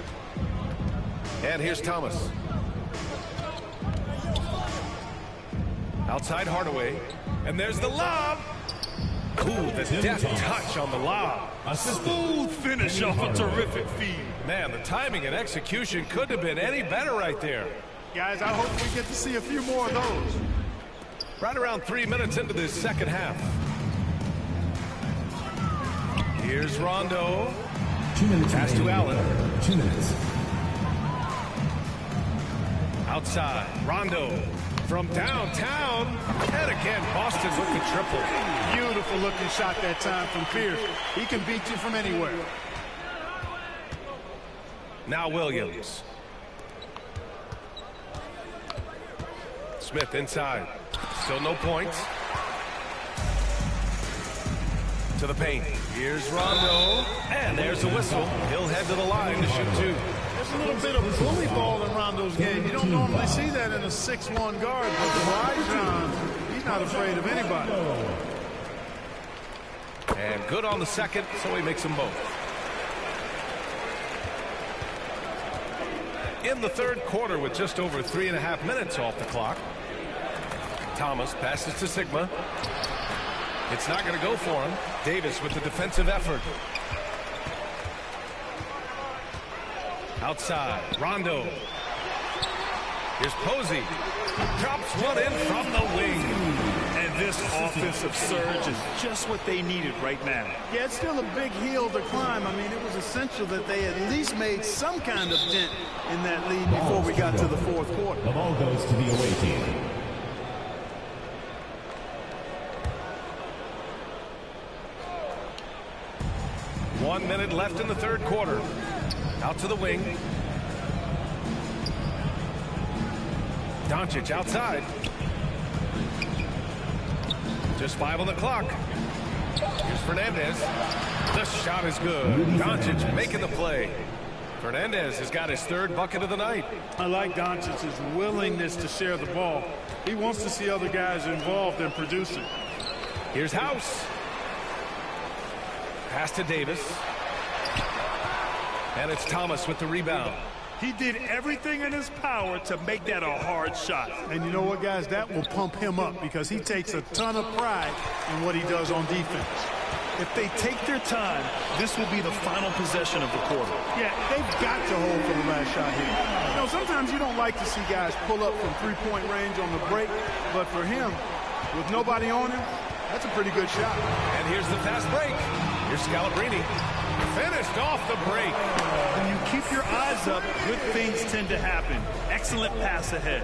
And here's Thomas. Outside Hardaway. And there's the lob. Ooh, the deft touch on the lob. A smooth finish off a terrific feed. Man, the timing and execution couldn't have been any better right there. Guys, I hope we get to see a few more of those. Right around 3 minutes into this second half. Here's Rondo. 2 minutes. Pass to Allen. 2 minutes. Outside, Rondo from downtown. And again, Boston with the triple. Beautiful looking shot that time from Pierce. He can beat you from anywhere. Now Williams. Smith inside. Still no points. To the paint. Here's Rondo. And there's the whistle. He'll head to the line to shoot 2. There's a little bit of bully ball in Rondo's game. You don't normally see that in a 6'1" guard, but Rajon, he's not afraid of anybody. And good on the second, so he makes them both. In the third quarter with just over 3.5 minutes off the clock. Thomas passes to Sikma. It's not going to go for him. Davis with the defensive effort. Outside, Rondo. Here's Posey. Drops one in from the wing. And this offensive surge is just what they needed right now. Yeah, it's still a big hill to climb. I mean, it was essential that they at least made some kind of dent in that lead before we got to the fourth quarter. The ball goes to the away team. One minute left in the third quarter. Out to the wing. Doncic outside. Just 5 on the clock. Here's Fernandez. The shot is good. Doncic making the play. Fernandez has got his 3rd bucket of the night. I like Doncic's willingness to share the ball. He wants to see other guys involved in producing. Here's House. Pass to Davis. And it's Thomas with the rebound. He did everything in his power to make that a hard shot. And you know what, guys? That will pump him up because he takes a ton of pride in what he does on defense. If they take their time, this will be the final possession of the quarter. Yeah, they've got to hold for the last shot here. You know, sometimes you don't like to see guys pull up from 3-point range on the break, but for him, with nobody on him, that's a pretty good shot. And here's the fast break. Here's Scalabrine. Finished off the break. When you keep your eyes up, good things tend to happen. Excellent pass ahead.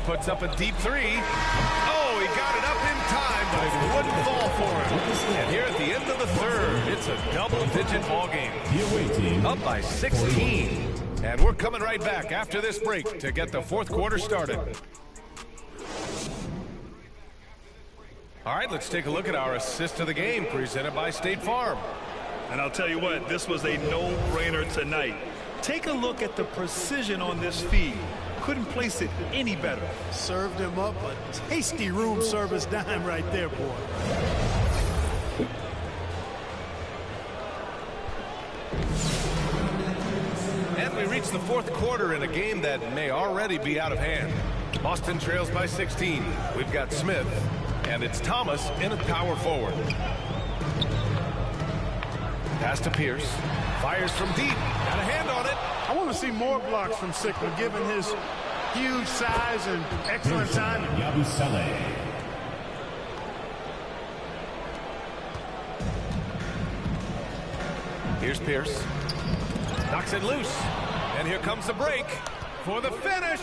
Puts up a deep 3. Oh, he got it up in time, but it wouldn't fall for him. And here at the end of the third, it's a double-digit ball game. The away team. Up by 16. And we're coming right back after this break to get the fourth quarter started. All right, let's take a look at our assist of the game presented by State Farm. And I'll tell you what, this was a no-brainer tonight. Take a look at the precision on this feed. Couldn't place it any better. Served him up a tasty room service dime right there, boy. And we reach the fourth quarter in a game that may already be out of hand. Boston trails by 16. We've got Smith. And it's Thomas in a power forward. Pass to Pierce. Fires from deep. Got a hand on it. I want to see more blocks from Sikma, given his huge size and excellent timing. Yabusele. Here's Pierce. Knocks it loose. And here comes the break for the finish.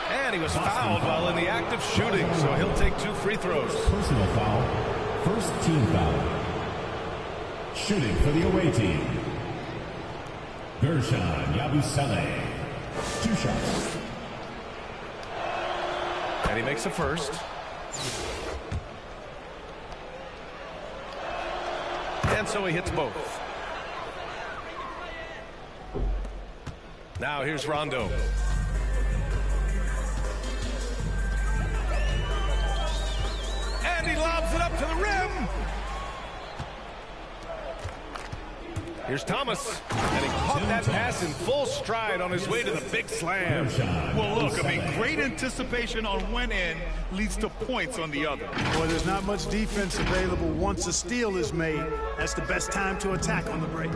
And he was fouled while in the act of shooting, so he'll take 2 free throws. Personal foul. First team foul. Shooting for the away team. Gershon Yabusele. 2 shots. And he makes a first. And so he hits both. Now here's Rondo. And he lobs it up to the rim. Here's Thomas. And he caught that pass in full stride on his way to the big slam. Well, look, I mean, great anticipation on one end leads to points on the other. Boy, there's not much defense available once a steal is made. That's the best time to attack on the break.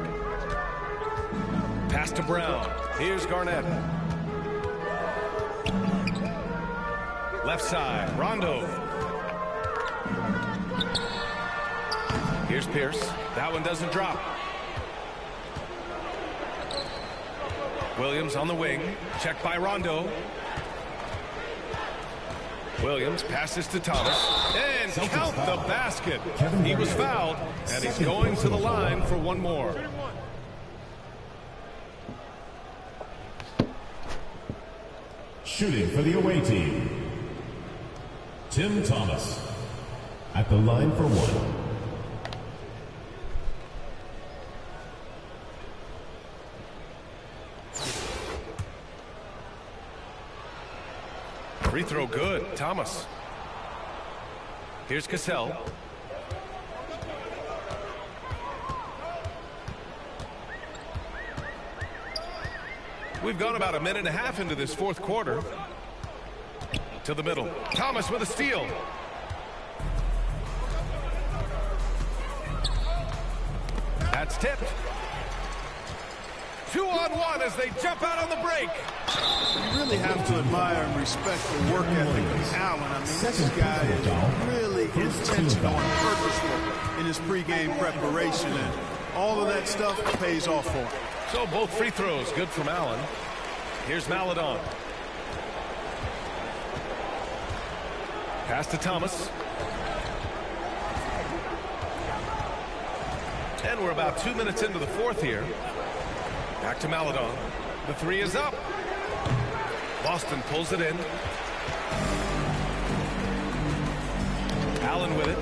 Pass to Brown. Here's Garnett. Left side, Rondo. Here's Pierce. That one doesn't drop. Williams on the wing. Checked by Rondo. Williams passes to Thomas. And count the basket. He was fouled, and he's going to the line for one more. Shooting for the away team. Tim Thomas at the line for one. Free throw good, Thomas. Here's Cassell. We've gone about a minute and a half into this fourth quarter. To the middle. Thomas with a steal. That's tipped. 2-on-1 as they jump out on the break. You really have to admire and respect the work ethic of Allen. I mean, this guy is really intentional and purposeful in his pregame preparation, and all of that stuff pays off for him. So both free throws good from Allen. Here's Maladon. Pass to Thomas. And we're about 2 minutes into the fourth here. Back to Maladon. The three is up. Boston pulls it in. Allen with it.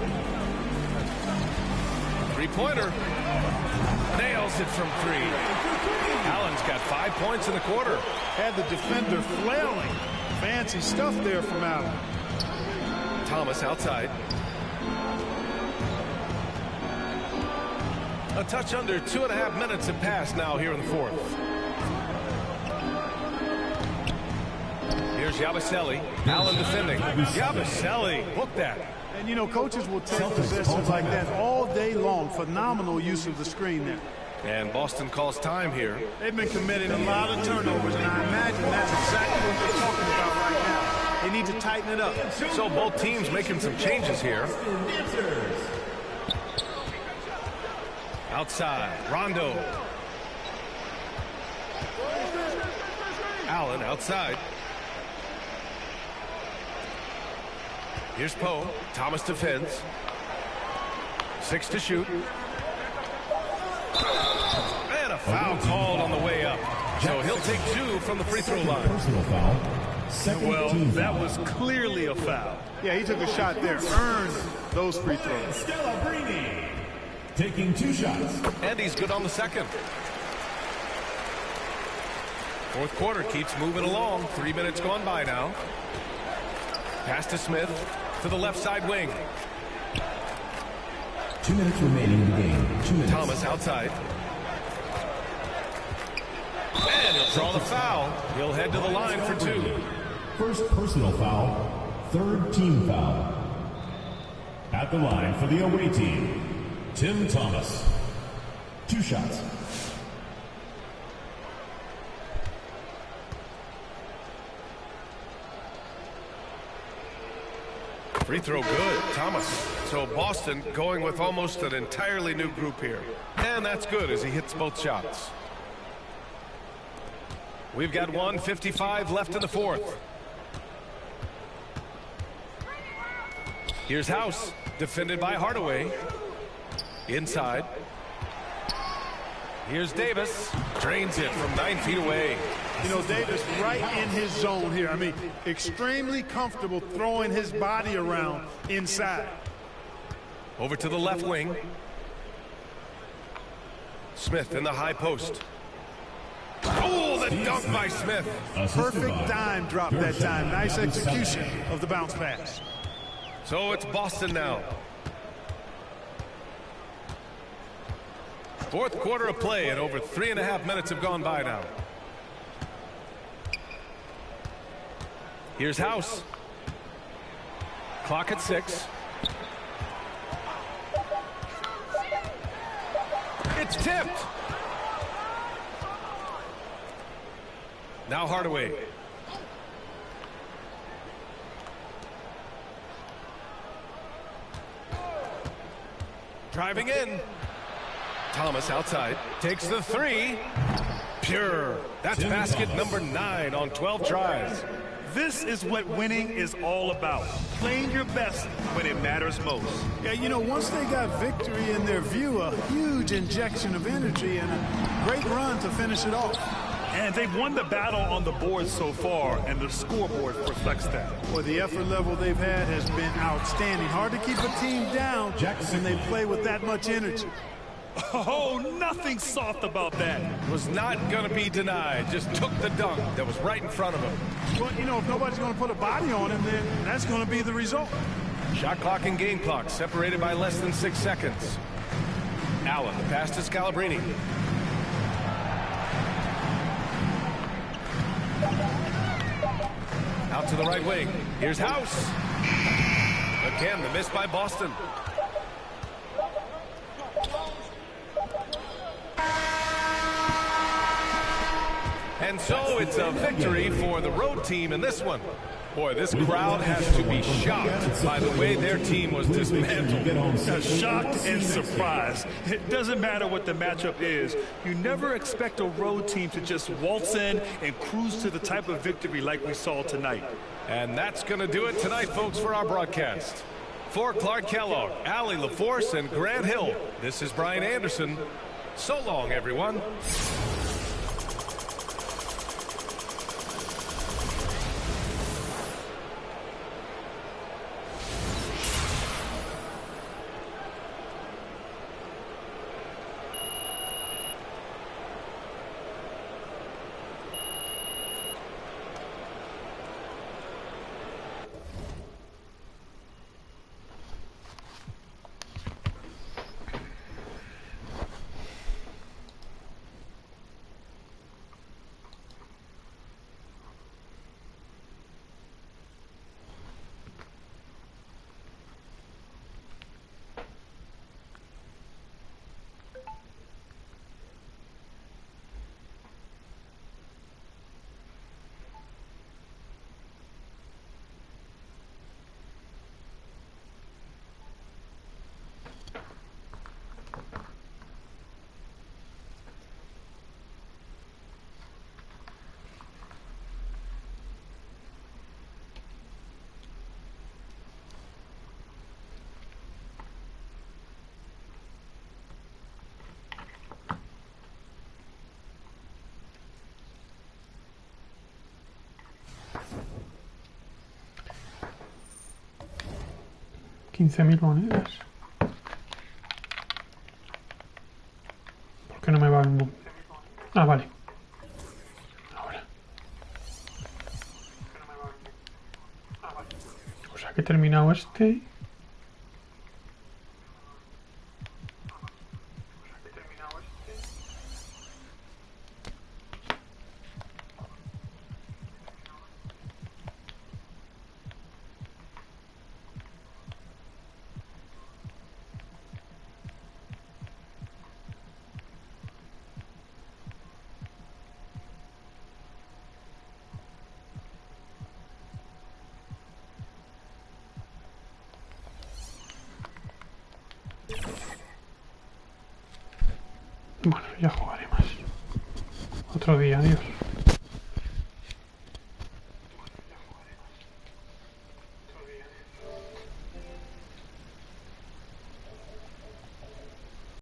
Three-pointer. Nails it from three. Allen's got 5 points in the quarter. Had the defender flailing. Fancy stuff there from Allen. Thomas outside. A touch under 2.5 minutes have passed now here in the fourth. Here's Yabusele. Allen defending. Yabusele hooked that. And, you know, coaches will take possessions like that all day long. Phenomenal use of the screen there. And Boston calls time here. They've been committing a lot of turnovers, and I imagine that's exactly what they're talking about right now. They need to tighten it up. So both teams making some changes here. Outside, Rondo. Allen outside. Here's Poe. Thomas defends. 6 to shoot. And a foul called on the way up. So he'll take 2 from the free throw line. Personal foul. Well, that was clearly a foul. Yeah, he took a shot there. Earned those free throws. Taking 2 shots. And he's good on the second. Fourth quarter keeps moving along. 3 minutes gone by now. Pass to Smith to the left side wing. 2 minutes remaining in the game. 2 minutes. Thomas outside. And he'll draw the foul. He'll head to the line for 2. First personal foul. Third team foul. At the line for the away team, Tim Thomas. 2 shots. Free throw good, Thomas. So Boston going with almost an entirely new group here. And that's good as he hits both shots. We've got 1:55 left in the fourth. Here's House, defended by Hardaway. Inside. Here's Davis. Drains it from 9 feet away. You know, Davis right in his zone here. I mean, extremely comfortable throwing his body around inside. Over to the left wing. Smith in the high post. Oh, the dunk by Smith. Perfect dime drop that time. Nice execution of the bounce pass. So it's Boston now. Fourth quarter of play, and over 3.5 minutes have gone by now. Here's House. Clock at 6. It's tipped. Now Hardaway. Driving in. Thomas outside. Takes the 3. Pure. That's basket number 9 on 12 tries. This is what winning is all about. Playing your best when it matters most. Yeah, you know, once they got victory in their view, a huge injection of energy and a great run to finish it off. And they've won the battle on the board so far, and the scoreboard reflects that. Well, the effort level they've had has been outstanding. Hard to keep a team down when they play with that much energy. Oh, nothing soft about that. Was not going to be denied. Just took the dunk that was right in front of him. Well, you know, if nobody's going to put a body on him, then that's going to be the result. Shot clock and game clock separated by less than 6 seconds. Allen, the pass to Scalabrine. Out out to the right wing. Here's House. Again, the miss by Boston. And so it's a victory for the road team in this one. Boy, this crowd has to be shocked by the way their team was dismantled. Shocked and surprised. It doesn't matter what the matchup is. You never expect a road team to just waltz in and cruise to the type of victory like we saw tonight. And that's going to do it tonight, folks, for our broadcast. For Clark Kellogg, Allie LaForce, and Grant Hill, this is Brian Anderson. So long, everyone. $15.000 monedas. ¿Por qué no me va el... Ah, vale. Ahora. O sea que he terminado este. Bueno, ya jugaré más. Otro día, adiós.